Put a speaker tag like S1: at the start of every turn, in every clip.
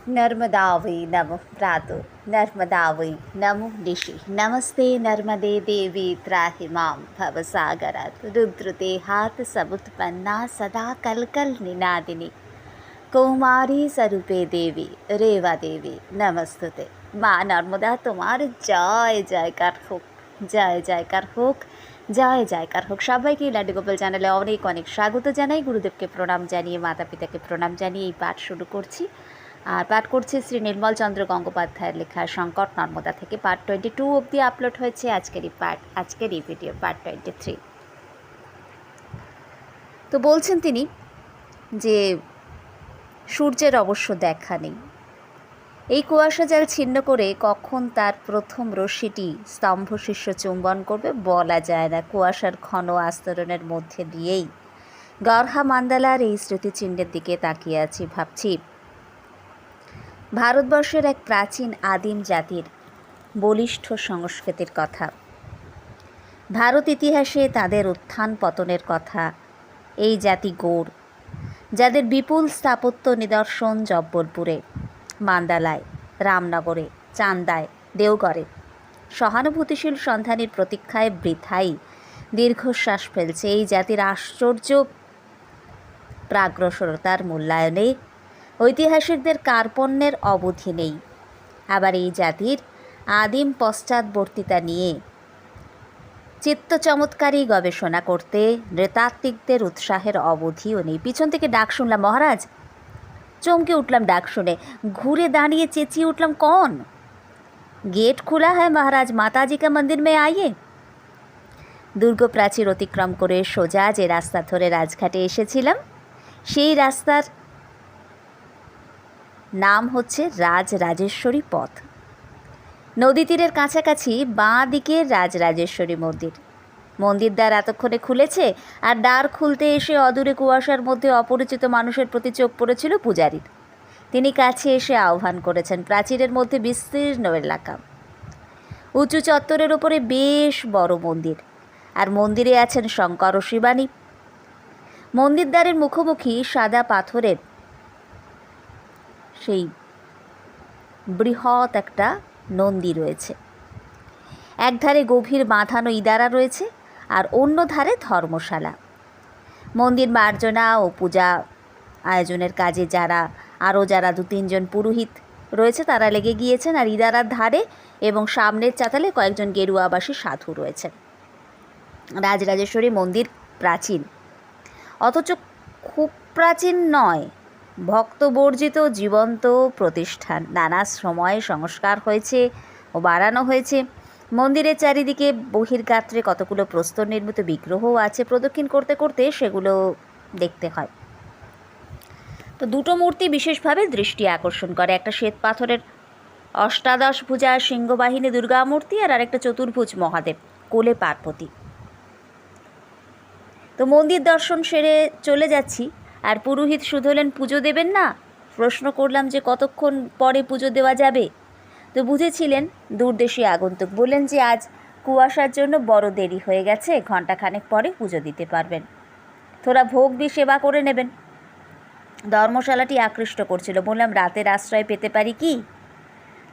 S1: नर्मदा वै नमः प्रातो नर्मदा वै नमो निशि नमस्ते नर्मदे देवी त्राहि मां भवसागरात् रुद्रते हाथ समुत्पन्ना सदा कलकल निनादिनी कौमारी स्वरूपे देवी रेवा देवी नमस्तुते। মা নর্মদা তোমার জয় জয়কার হোক, জয় জয়কার হোক, জয় জয়কার হোক। সবাইকে লাড্ডু গোপাল চ্যানেলে অনেক অনেক স্বাগত জানাই। গুরুদেবকে প্রণাম জানিয়ে, মাতা পিতাকে প্রণাম জানিয়ে এই পাঠ শুরু করছি। আর পাঠ করছে শ্রী নির্মল চন্দ্র গঙ্গোপাধ্যায়ের লেখা সংকট নর্মদা থেকে। পার্ট 22 অবধি আপলোড হয়েছে। আজকের এই ভিডিও পার্ট 23। তো বলছেন তিনি যে সূর্যের অবশ্য দেখা নেই। এই কুয়াশা জাল ছিন্ন করে কখন তার প্রথম রশ্মিটি স্তম্ভশিষ্য চুম্বন করবে বলা যায় না। কুয়াশার ঘন আস্তরণের মধ্যে দিয়েই গড়হা মান্দালার এই স্মৃতিচিহ্নের দিকে তাকিয়ে আছি। ভাবছি ভারতবর্ষের এক প্রাচীন আদিম জাতির বলিষ্ঠ সংস্কৃতির কথা, ভারত ইতিহাসে তাদের উত্থান পতনের কথা। এই জাতি গৌড়, যাদের বিপুল স্থাপত্য নিদর্শন জব্বলপুরে, মান্দালায়, রামনগরে, চান্দায়, দেওগড়ে সহানুভূতিশীল সন্ধানের প্রতীক্ষায় বৃথাই দীর্ঘশ্বাস ফেলছে। এই জাতির আশ্চর্য প্রাগ্রসরতার মূল্যায়নে ঐতিহাসিকদের কার্পণ্যের অবধি নেই। আবার এই জাতির আদিম পশ্চাৎবর্তিতা নিয়ে চিত্ত চমৎকারী গবেষণা করতে নৃতাত্ত্বিকদের উৎসাহের অবধিও নেই। পিছন থেকে ডাক শুনলাম, মহারাজ। চমকে উঠলাম ডাক শুনে, ঘুরে দাঁড়িয়ে চেঁচিয়ে উঠলাম, কौन? गेट खुला है महाराज, माताजी का मंदिर में आइए। দুর্গ প্রাচীর অতিক্রম করে সোজা যে রাস্তা ধরে রাজঘাটে এসেছিলাম, সেই রাস্তার নাম হচ্ছে রাজরাজেশ্বরী পথ। নদী তীরের কাছাকাছি বাঁ দিকে রাজরাজেশ্বরী মন্দির। মন্দির দ্বার এতক্ষণে খুলেছে, আর দ্বার খুলতে এসে অদূরে কুয়াশার মধ্যে অপরিচিত মানুষের প্রতি চোখ পড়েছিল পূজারীর। তিনি কাছে এসে আহ্বান করেছেন। প্রাচীরের মধ্যে বিস্তীর্ণ এলাকা, উঁচু চত্বরের ওপরে বেশ বড় মন্দির, আর মন্দিরে আছেন শঙ্কর ও শিবানী। মন্দির দ্বারের মুখোমুখি সাদা পাথরের সেই বৃহৎ একটা নন্দী রয়েছে। একধারে গভীর বাঁধানো ইদারা রয়েছে, আর অন্য ধারে ধর্মশালা। মন্দির মার্জনা ও পূজা আয়োজনের কাজে যারা 2-3 জন পুরোহিত রয়েছে তারা লেগে গিয়েছেন। আর ইদারার ধারে এবং সামনের চাতালে কয়েকজন গেরুয়াবাসী সাধু রয়েছেন। রাজরাজেশ্বরী মন্দির প্রাচীন, অথচ খুব প্রাচীন নয়, ভক্তবর্জিত জীবন্ত প্রতিষ্ঠান। নানা সময়ে সংস্কার হয়েছে ও বাড়ানো হয়েছে। মন্দিরের চারিদিকে বহির্গাত্রে কতগুলো প্রস্তর নির্মিত বিগ্রহও আছে। প্রদক্ষিণ করতে করতে সেগুলো দেখতে হয়। তো দুটো মূর্তি বিশেষভাবে দৃষ্টি আকর্ষণ করে। একটা শ্বেত পাথরের অষ্টাদশ ভুজা সিংহবাহিনী দুর্গা মূর্তি, আর আরেকটা চতুর্ভুজ মহাদেব, কোলে পার্বতী। তো মন্দির দর্শন সেরে চলে যাচ্ছি, আর পুরোহিত শুধলেন, পুজো দেবেন না? প্রশ্ন করলাম যে কতক্ষণ পরে পুজো দেওয়া যাবে। তো বুঝেছিলেন দূরদেশী আগন্তুক। বললেন যে আজ কুয়াশার জন্য বড় দেরি হয়ে গেছে, ঘণ্টাখানেক পরে পুজো দিতে পারবেন। থোড়া ভোগ দিয়ে সেবা করে নেবেন। ধর্মশালাটি আকৃষ্ট করছিল। বললাম, রাতের আশ্রয় পেতে পারি কি?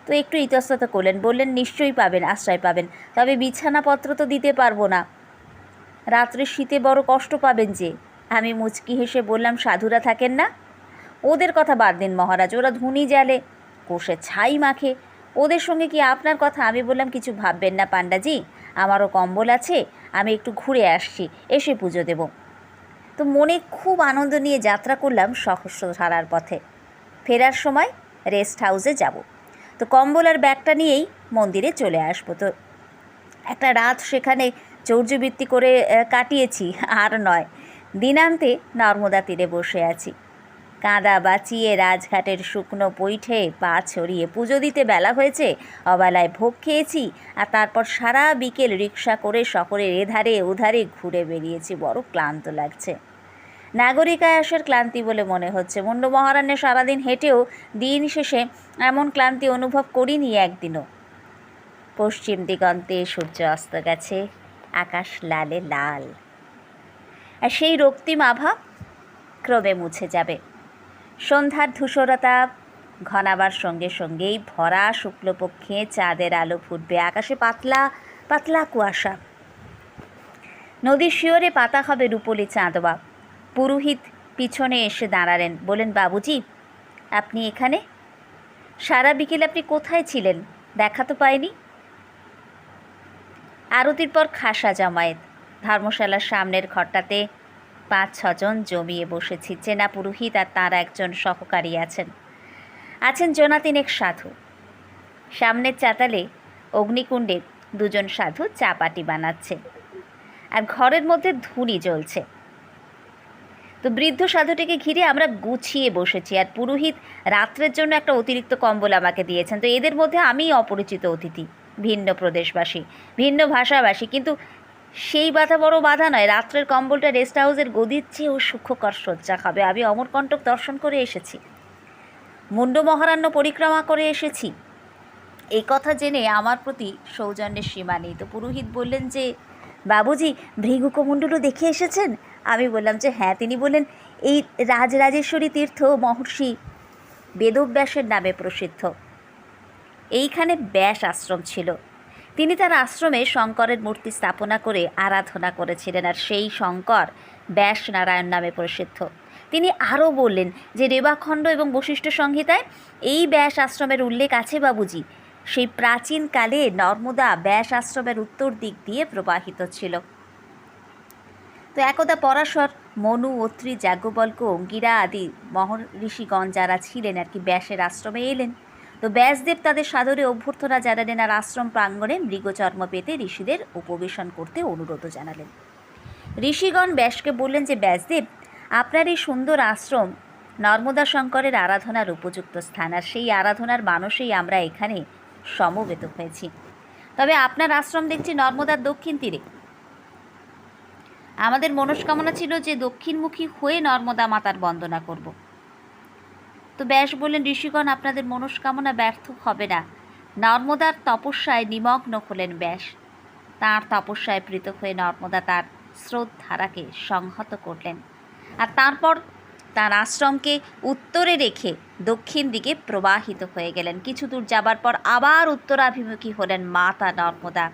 S1: তো একটু ইতস্তত করলেন, বললেন, নিশ্চয়ই পাবেন, আশ্রয় পাবেন, তবে বিছানাপত্র তো দিতে পারবো না, রাত্রে শীতে বড় কষ্ট পাবেন যে। আমি মুচকি হেসে বললাম, সাধুরা থাকেন না? ওদের কথা বাদ দিন মহারাজ, ওরা ধুনি জ্বালে, কোষে ছাই মাখে, ওদের সঙ্গে কি আপনার কথা? আমি বললাম, কিছু ভাববেন না পাণ্ডাজি, আমারও কম্বল আছে, আমি একটু ঘুরে আসছি, এসে পুজো দেব। তো মনে খুব আনন্দ নিয়ে যাত্রা করলাম সহস্রধারার পথে। ফেরার সময় রেস্ট হাউসে যাব। তো কম্বল আর ব্যাগটা নিয়েই মন্দিরে চলে আসবো। তো একটা রাত সেখানে চৌর্যবৃত্তি করে কাটিয়েছি, আর নয়। দিনান্তে নর্মদা তীরে বসে আছি। কাঁদা বাঁচিয়ে রাজঘাটের শুকনো পৈঠে পা ছড়িয়ে পুজো দিতে বেলা হয়েছে। অবেলায় ভোগ খেয়েছি, আর তারপর সারা বিকেল রিক্সা করে শহরের এধারে ওধারে ঘুরে বেরিয়েছি। বড় ক্লান্ত লাগছে। নাগরিক আয়াসের ক্লান্তি বলে মনে হচ্ছে। মুন্ডু মহারণ্যে সারাদিন হেঁটেও দিন শেষে এমন ক্লান্তি অনুভব করিনি একদিনও। পশ্চিম দিগন্তে সূর্য অস্ত গেছে, আকাশ লালে লাল, আর সেই রক্তিম আভা ক্রমে মুছে যাবে। সন্ধ্যার ধূসরতা ঘনাবার সঙ্গে সঙ্গেই ভরা শুক্লপক্ষে চাঁদের আলো ফুটবে, আকাশে পাতলা পাতলা কুয়াশা, নদীর শিওরে পাতা হবে রূপলি চাঁদবা। পুরোহিত পিছনে এসে দাঁড়ালেন, বলেন, বাবুজি আপনি এখানে? সারা বিকেল আপনি কোথায় ছিলেন, দেখা তো পাইনি। আরতির পর খাসা জমায়েত। ধর্মশালার সামনের ঘরটাতে 5-6 জন জমিয়ে বসেছি। চেনা পুরোহিত আর তার একজন সহকারী আছেন জনা তিনেক সাধু। সামনের চাতালে অগ্নিকুণ্ডে 2 জন সাধু চা পাটি বানাচ্ছে, আর ঘরের মধ্যে ধুনি জ্বলছে। তো বৃদ্ধ সাধুটিকে ঘিরে আমরা গুছিয়ে বসেছি, আর পুরোহিত রাত্রের জন্য একটা অতিরিক্ত কম্বল আমাকে দিয়েছেন। তো এদের মধ্যে আমিই অপরিচিত অতিথি, ভিন্ন প্রদেশবাসী, ভিন্ন ভাষাভাষী, কিন্তু সেই বাধা বড় বাধা নয়। রাত্রের কম্বলটা রেস্ট হাউসের গদির চেয়েও সূক্ষ্মকর শয্যা খাবে। আমি অমরকণ্টক দর্শন করে এসেছি, মুন্ড মহারণ্য পরিক্রমা করে এসেছি। এই কথা জেনে আমার প্রতি সৌজন্যের সীমা নেই। তো পুরোহিত বললেন যে, বাবুজি ভৃগুকমণ্ডলও দেখে এসেছেন? আমি বললাম যে হ্যাঁ। তিনি বললেন, এই রাজরাজেশ্বরী তীর্থ মহর্ষি বেদব্যাসের নামে প্রসিদ্ধ। এইখানে ব্যাস আশ্রম ছিল। তিনি তার আশ্রমে শঙ্করের মূর্তি স্থাপনা করে আরাধনা করেছিলেন, আর সেই শঙ্কর ব্যাস নারায়ণ নামে প্রসিদ্ধ। তিনি আরও বললেন যে রেবাখণ্ড এবং বশিষ্ঠ সংহিতায় এই ব্যাস আশ্রমের উল্লেখ আছে বাবুজি। সেই প্রাচীনকালে নর্মদা ব্যাস আশ্রমের উত্তর দিক দিয়ে প্রবাহিত ছিল। তো একদা পরাশর, মনু, অত্রি, যাজ্ঞবল্ক্য, অঙ্গিরা আদি মহর্ষিগণ যারা ছিলেন আর কি ব্যাসের আশ্রমে এলেন। তো ব্যাসদেব তাদের সাদরে অভ্যর্থনা জানালেন, আর আশ্রম প্রাঙ্গণে মৃগচর্ম পেতে ঋষিদের উপবেশন করতে অনুরোধ জানালেন। ঋষিগণ ব্যাসকে বললেন যে, ব্যাসদেব আপনার এই সুন্দর আশ্রম নর্মদা শঙ্করের আরাধনার উপযুক্ত স্থান, আর সেই আরাধনার মানসেই আমরা এখানে সমবেত হয়েছি। তবে আপনার আশ্রম দেখছি নর্মদার দক্ষিণ তীরে। আমাদের মনস্কামনা ছিল যে দক্ষিণমুখী হয়ে নর্মদা মাতার বন্দনা করব। তো ব্যাস বললেন, ঋষিগণ আপনাদের মনস্কামনা ব্যর্থ হবে না। নর্মদার তপস্যায় নিমগ্ন হলেন ব্যাস। তাঁর তপস্যায় প্রীত হয়ে নর্মদা তার স্রোতধারাকে সংহত করলেন, আর তারপর তার আশ্রমকে উত্তরে রেখে দক্ষিণ দিকে প্রবাহিত হয়ে গেলেন। কিছু দূর যাবার পর আবার উত্তরাভিমুখী হলেন মাতা নর্মদা।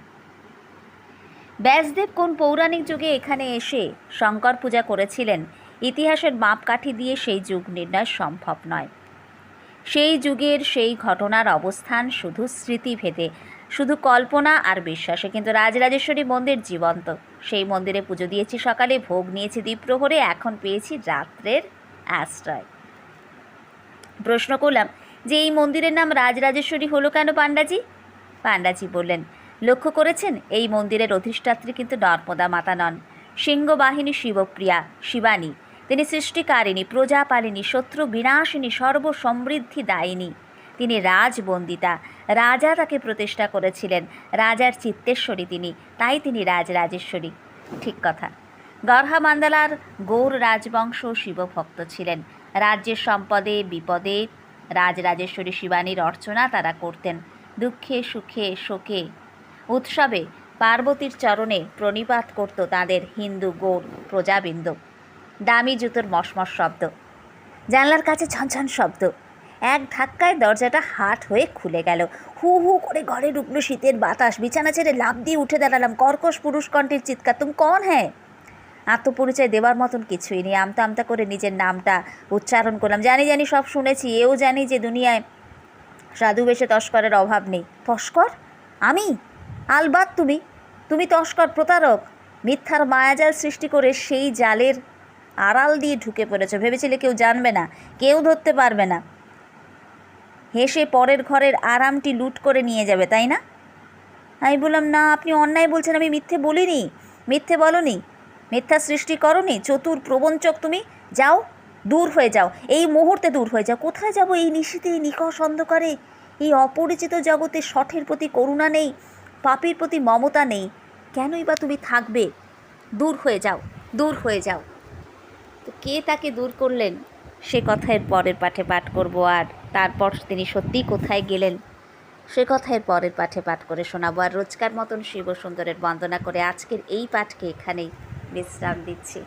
S1: ব্যাসদেব কোন পৌরাণিক যুগে এখানে এসে শঙ্কর পূজা করেছিলেন, ইতিহাসের মাপকাঠি দিয়ে সেই যুগ নির্ণয় সম্ভব নয়। সেই যুগের সেই ঘটনার অবস্থান শুধু স্মৃতিভেদে, শুধু কল্পনা আর বিশ্বাসে। কিন্তু রাজরাজেশ্বরী মন্দির জীবন্ত। সেই মন্দিরে পুজো দিয়েছি সকালে, ভোগ নিয়েছি দ্বিপ্রহরে, এখন পেয়েছি রাত্রের আশ্রয়। প্রশ্ন করলাম যে এই মন্দিরের নাম রাজরাজেশ্বরী হলো কেন পাণ্ডাজি? পাণ্ডাজি বললেন, লক্ষ্য করেছেন এই মন্দিরের অধিষ্ঠাত্রী কিন্তু নর্মদা মাতা নন, সিংহবাহিনী শিবপ্রিয়া শিবানী। তিনি সৃষ্টিকারিণী, প্রজাপালিনী, শত্রু বিনাশিনী, সর্বসমৃদ্ধি দায়িনী। তিনি রাজবন্দিতা, রাজা তাকে প্রতিষ্ঠা করেছিলেন, রাজার চিত্তেশ্বরী তিনি, তাই তিনি রাজরাজেশ্বরী। ঠিক কথা। গর্হা মান্দালার গৌর রাজবংশ শিবভক্ত ছিলেন। রাজ্যের সম্পদে বিপদে রাজরাজেশ্বরী শিবানীর অর্চনা তারা করতেন। দুঃখে সুখে শোকে উৎসবে পার্বতীর চরণে প্রণিপাত করত তাদের হিন্দু গৌর প্রজাবৃন্দ। দামি জুতোর মশমশ শব্দ, জানলার কাছে ছনছন শব্দ, এক ধাক্কায় দরজাটা হাট হয়ে খুলে গেল। হু হু করে ঘরে ঢুকলো শীতের বাতাস। বিছানা ছেড়ে লাফ দিয়ে উঠে দাঁড়ালাম। কর্কশ পুরুষ কণ্ঠের চিৎকার, তুমি কন হ্যাঁ? আত্মপরিচয় দেবার মতন কিছুই নেই। আমতা আমতা করে নিজের নামটা উচ্চারণ করলাম। জানি সব শুনেছি, এও জানি যে দুনিয়ায় সাধু বেশে তস্করের অভাব নেই। তস্কর? আমি? আলবাত তুমি তস্কর, প্রতারক। মিথ্যার মায়াজাল সৃষ্টি করে সেই জালের আড়াল দিয়ে ঢুকে পড়েছ। ভেবেছিলে কেউ জানবে না, কেউ ধরতে পারবে না, হেসে পরের ঘরের আরামটি লুট করে নিয়ে যাবে, তাই না? আমি বললাম, না, আপনি অন্যায় বলছেন। আমি মিথ্যে বলিনি। মিথ্যে বলনি, মিথ্যা সৃষ্টি করনি। চতুর প্রবঞ্চক তুমি। যাও, দূর হয়ে যাও, এই মুহূর্তে দূর হয়ে যাও। কোথায় যাব? এই নিশীথে, এই নিকষ অন্ধকারে, এই অপরিচিত জগতে শঠের প্রতি করুণা নেই, পাপীর প্রতি মমতা নেই। কেনই বা তুমি থাকবে? দূর হয়ে যাও, দূর হয়ে যাও। তো কে তাকে দূর করলেন সে কথা এর পরের পাঠে পাঠ করব, আর তারপর তিনি সত্যিই কোথায় গেলেন সে কথা এর পরের পাঠে পাঠ করে শোনাবো। আর রোজকার মতন শিব সুন্দরের বন্দনা করে আজকের এই পাঠকে এখানেই বিশ্রাম দিচ্ছি।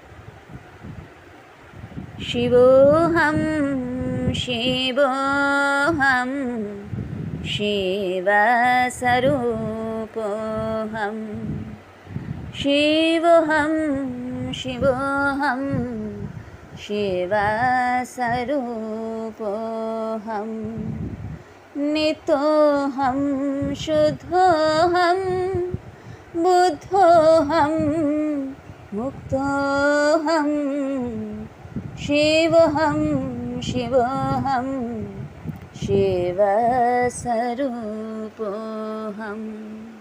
S1: শিবোহম शिवोऽहं शिवस्वरूपोऽहं शिवोऽहं शिवोऽहं शिवस्वरूपोऽहं नित्योऽहं शुद्धोऽहं बुद्धोऽहं मुक्तोऽहं शिवोऽहं शिवोऽहं शिवस्वरूपोऽहम्।